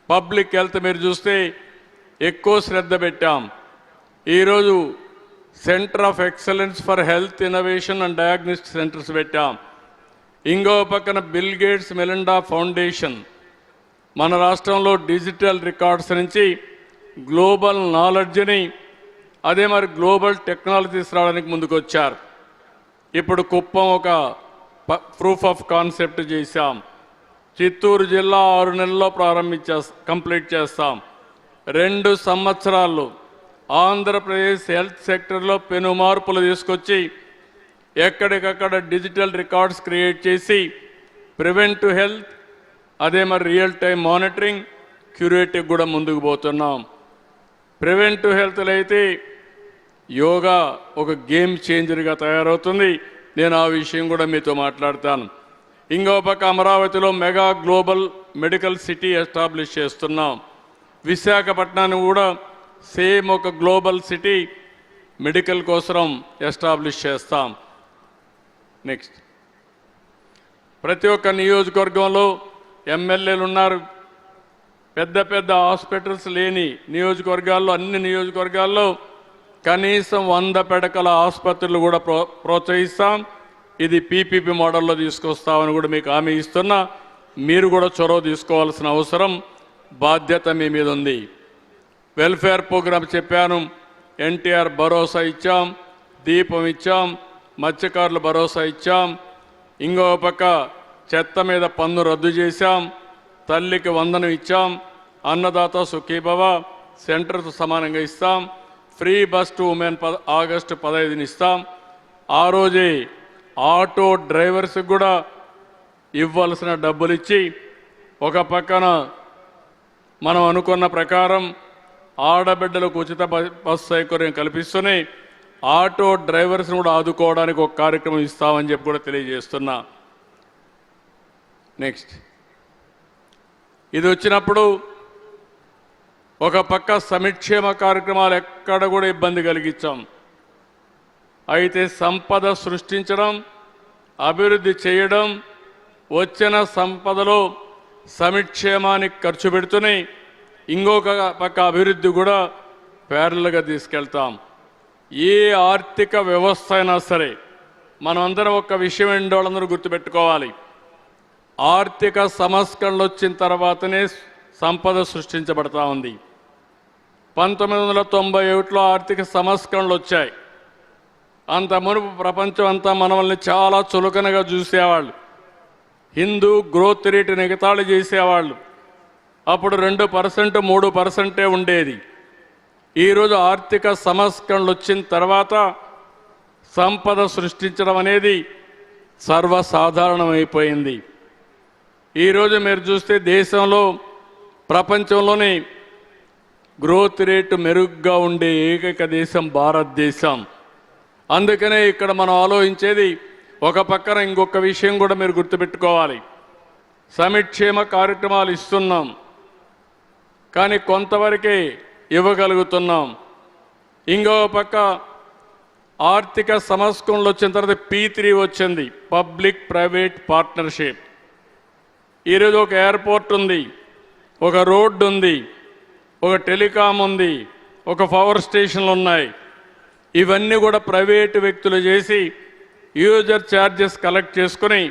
Public health మీరు చూస్తే ఎక్కువ శ్రద్ధ పెట్టాం. ఈరోజు centre of excellence for health innovation and diagnostic centres పెట్టాం. ఇంకో పక్కన బిల్ గేట్స్ మెలిండా ఫౌండేషన్ మన రాష్ట్రంలో డిజిటల్ రికార్డ్స్ నుంచి గ్లోబల్ నాలెడ్జ్ని అదే మరి గ్లోబల్ టెక్నాలజీ తీసుకురావడానికి ముందుకు వచ్చారు. ఇప్పుడు కుప్పం ఒక ప్రూఫ్ ఆఫ్ కాన్సెప్ట్ చేశాం. చిత్తూరు జిల్లా 6 నెలల్లో కంప్లీట్ చేస్తాం. 2 సంవత్సరాల్లో ఆంధ్రప్రదేశ్ హెల్త్ సెక్టర్లో పెను మార్పులు తీసుకొచ్చి ఎక్కడికక్కడ డిజిటల్ రికార్డ్స్ క్రియేట్ చేసి ప్రివెంటివ్ హెల్త్ అదే మరి రియల్ టైం మానిటరింగ్ క్యూరేటివ్ కూడా ముందుకు పోతున్నాం. ప్రివెంటివ్ హెల్త్లో అయితే యోగా ఒక గేమ్ చేంజర్గా తయారవుతుంది. నేను ఆ విషయం కూడా మీతో మాట్లాడతాను. ఇంకో పక్క అమరావతిలో mega global medical city establish చేస్తున్నాం. విశాఖపట్నాన్ని కూడా సేమ్ ఒక గ్లోబల్ సిటీ మెడికల్ కోసం ఎస్టాబ్లిష్ చేస్తాం. నెక్స్ట్, ప్రతి ఒక్క నియోజకవర్గంలో ఎమ్మెల్యేలు ఉన్నారు. పెద్ద పెద్ద హాస్పిటల్స్ లేని నియోజకవర్గాల్లో అన్ని నియోజకవర్గాల్లో కనీసం 100 పడకల ఆసుపత్రులు కూడా ప్రోత్సహిస్తాం. ఇది పీపీపీ మోడల్లో తీసుకొస్తామని కూడా మీకు హామీ ఇస్తున్నా. మీరు కూడా చొరవ తీసుకోవాల్సిన అవసరం బాధ్యత మీ మీద ఉంది. వెల్ఫేర్ ప్రోగ్రామ్ చెప్పాను. ఎన్టీఆర్ భరోసా ఇచ్చాం, దీపం ఇచ్చాం, మత్స్యకారుల భరోసా ఇచ్చాం. ఇంకో పక్క చెత్త మీద పన్ను రద్దు చేశాం, తల్లికి వందనం ఇచ్చాం, అన్నదాత సుఖీభవ సెంటర్తో సమానంగా ఇస్తాం, free bus to women August 15 ఇస్తాం. ఆ రోజే ఆటో డ్రైవర్స్కి కూడా ఇవ్వాల్సిన డబ్బులు ఇచ్చి ఒక పక్కన మనం అనుకున్న ప్రకారం ఆడబిడ్డలకు ఉచిత బస్సు సౌకర్యం కల్పిస్తూనే ఆటో డ్రైవర్స్ని కూడా ఆదుకోవడానికి ఒక కార్యక్రమం ఇస్తామని చెప్పి కూడా తెలియజేస్తున్నా. నెక్స్ట్, ఇది వచ్చినప్పుడు ఒక పక్క సంక్షేమ కార్యక్రమాలు ఎక్కడ కూడా ఇబ్బంది కలిగించాం. అయితే సంపద సృష్టించడం, అభివృద్ధి చేయడం, వచ్చిన సంపదలో సంక్షేమానికి ఖర్చు పెడుతూనే ఇంకొక పక్క అభివృద్ధి కూడా ప్యారల్గా తీసుకెళ్తాం. ఏ ఆర్థిక వ్యవస్థ అయినా సరే మనం అందరం ఒక విషయం ఏంటో వాళ్ళందరూ గుర్తుపెట్టుకోవాలి. ఆర్థిక సంస్కరణలు వచ్చిన తర్వాతనే సంపద సృష్టించబడతా ఉంది. 1991లో ఆర్థిక సంస్కరణలు వచ్చాయి. అంత మునుపు ప్రపంచం అంతా మనల్ని చాలా చులకనగా చూసేవాళ్ళు. హిందూ గ్రోత్ రేట్ ఎగతాళి చేసేవాళ్ళు. అప్పుడు 2% 3% ఉండేది. ఈరోజు ఆర్థిక సంస్కరణలు వచ్చిన తర్వాత సంపద సృష్టించడం అనేది సర్వసాధారణమైపోయింది. ఈరోజు మీరు చూస్తే దేశంలో ప్రపంచంలోనే గ్రోత్ రేటు మెరుగ్గా ఉండే ఏకైక దేశం భారతదేశం. అందుకనే ఇక్కడ మనం ఆలోచించేది ఒక పక్కన ఇంకొక విషయం కూడా మీరు గుర్తుపెట్టుకోవాలి. సంక్షేమ కార్యక్రమాలు ఇస్తున్నాం, కానీ కొంతవరకే ఇవ్వగలుగుతున్నాం. ఇంకో పక్క ఆర్థిక సంస్కరణలు వచ్చిన తర్వాత P3 వచ్చింది, పబ్లిక్ ప్రైవేట్ పార్ట్నర్షిప్. ఈరోజు ఒక ఎయిర్పోర్ట్ ఉంది, ఒక రోడ్డు ఉంది, ఒక టెలికాం ఉంది, ఒక పవర్ స్టేషన్లు ఉన్నాయి. ఇవన్నీ కూడా ప్రైవేటు వ్యక్తులు చేసి యూజర్ ఛార్జెస్ కలెక్ట్ చేసుకుని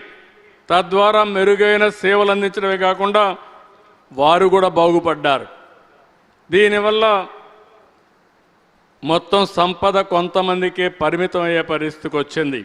తద్వారా మెరుగైన సేవలు అందించడమే కాకుండా వారు కూడా బాగుపడ్డారు. దీనివల్ల మొత్తం సంపద కొంతమందికే పరిమితం అయ్యే పరిస్థితికి వచ్చింది.